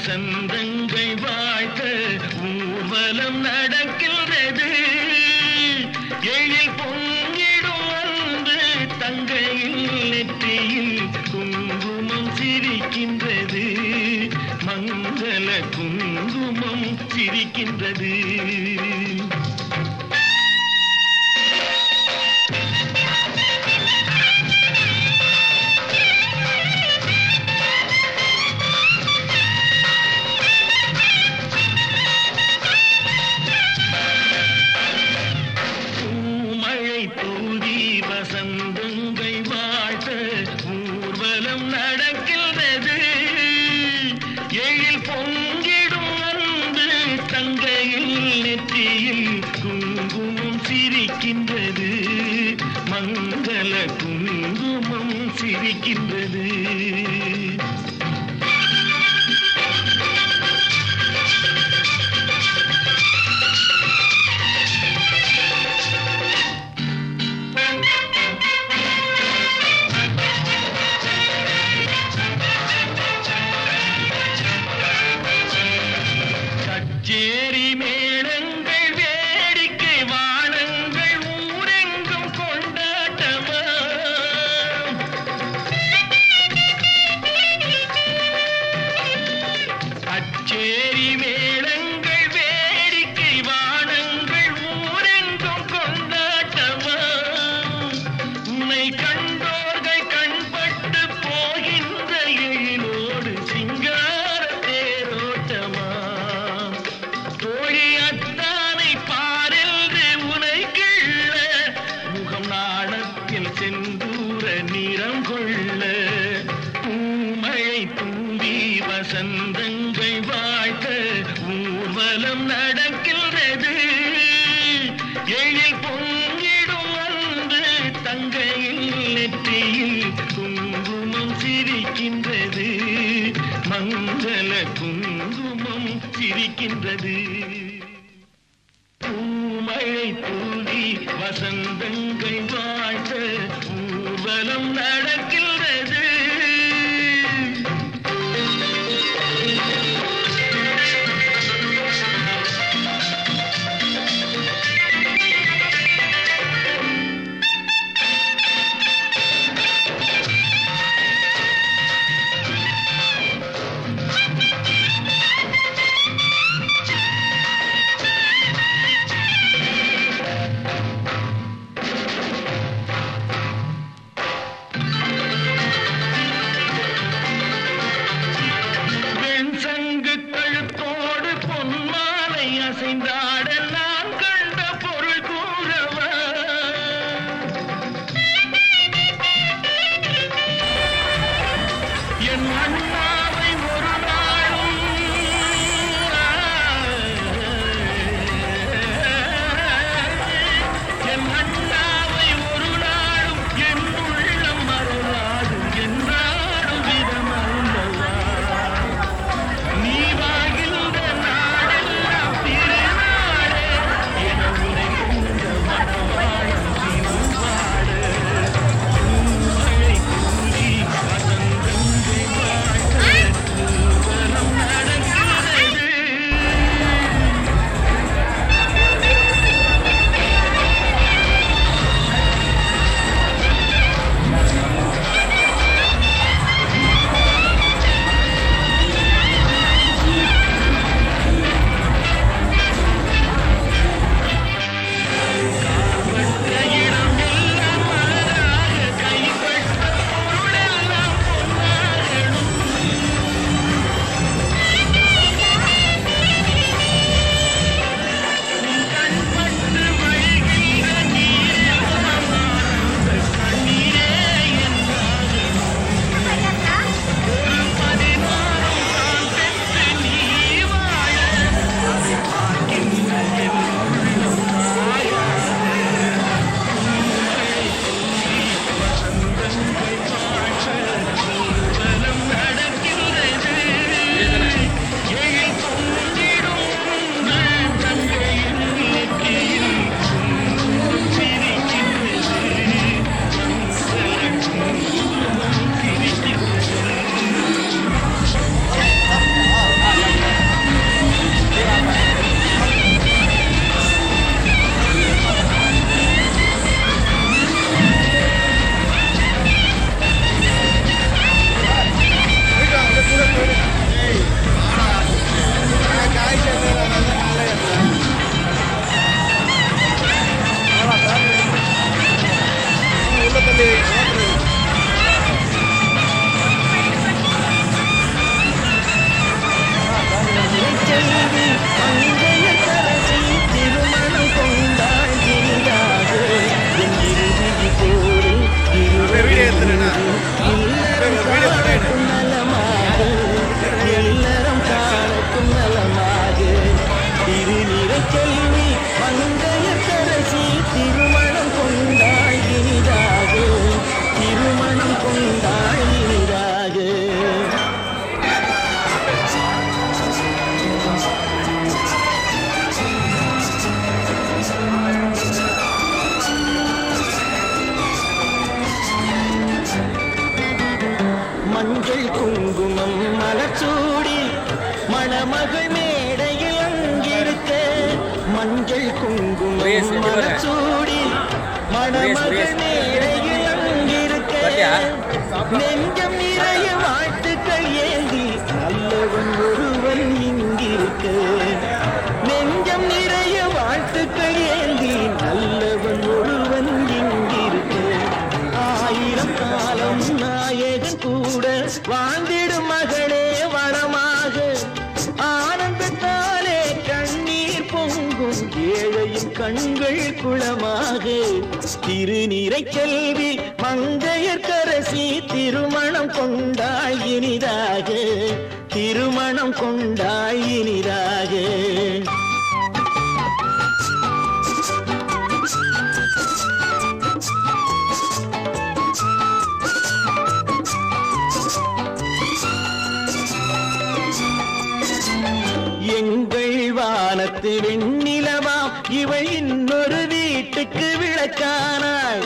வசந்தங்கள் வாழ்த்த ஊர்வலம் நடக்கின்றது. எழில் பொங்கிடும் அன்று தங்கையில் நெற்றியில் குங்குமம் சிரிக்கின்றது. மங்கள குங்குமம் சிரிக்கின்றது. வசந்தங்கள் வாழ்த்த ஊர்வலம் நடக்கின்றது. எழில் பொங்கிடும் அன்று தங்கையில் நெற்றியில் குங்குமம் சிரிக்கின்றது. மங்கள குங்குமம் சிரிக்கின்றது. சேரி மேளங்கள் வேடிக்கை வானங்கள் ஊரெங்கும் கொண்டாட்டமா. அச்சேரி மேளங்கள் வேடிக்கை வானங்கள் ஊரெங்கும் கொண்டாட்டமா. உன்னை கண்டோர்கள் கண்பட்டு போகின்ற எழிலோடு சிங்கார தேரோட்டமா. தோழியத்தானை பாரென்று உனை கிள்ள முகம் நாணத்தில் செந்தூர நிறம் கொள்ள. பூமழை தூவி வசந்தங்கள் வாழ்த்த ஊர்வலம் நடக்கின்றது. எழில் பொங்கிடும் அன்று தங்கையில் நெற்றியில் குங்குமம் சிரிக்கின்றது. மங்கள குங்குமம் சிரிக்கின்றது. பூமழை தூவி வசந்தங்கள் வாழ்த்த ஊர்வலம் நடக்கின்றது. மணமகள் மேடையில் அங்கிருக்க மஞ்சள் குங்குமம் மலச்சூடி மணமகள் மேடையில் அங்கிருக்க நெஞ்சம் நிறைய வாழ்த்துக்கள் ஏந்தி நல்லவன் ஒருவன் இங்கிருக்க நெஞ்சம் நிறைய வாழ்த்துக்கள் ஏந்தி நல்லவன் ஒருவன் இங்கிருக்க ஆயிரம் காலம் நாயகன் கூட வாழ்ந்திடும் மகளே வளமாக ஆனந்தத்தாலே கண்ணீர் பொங்கும் ஏழையின் கண்கள் குளமாக திருநீரை செல்வி மங்கையர்க்கரசி திருமணம் கொண்டாள் இனிதாக திருமணம் கொண்டாள் இனிதாக எங்கள் வானத்து வெண்ணிலவா இவள் இன்னொரு வீட்டுக்கு விளக்கானாள்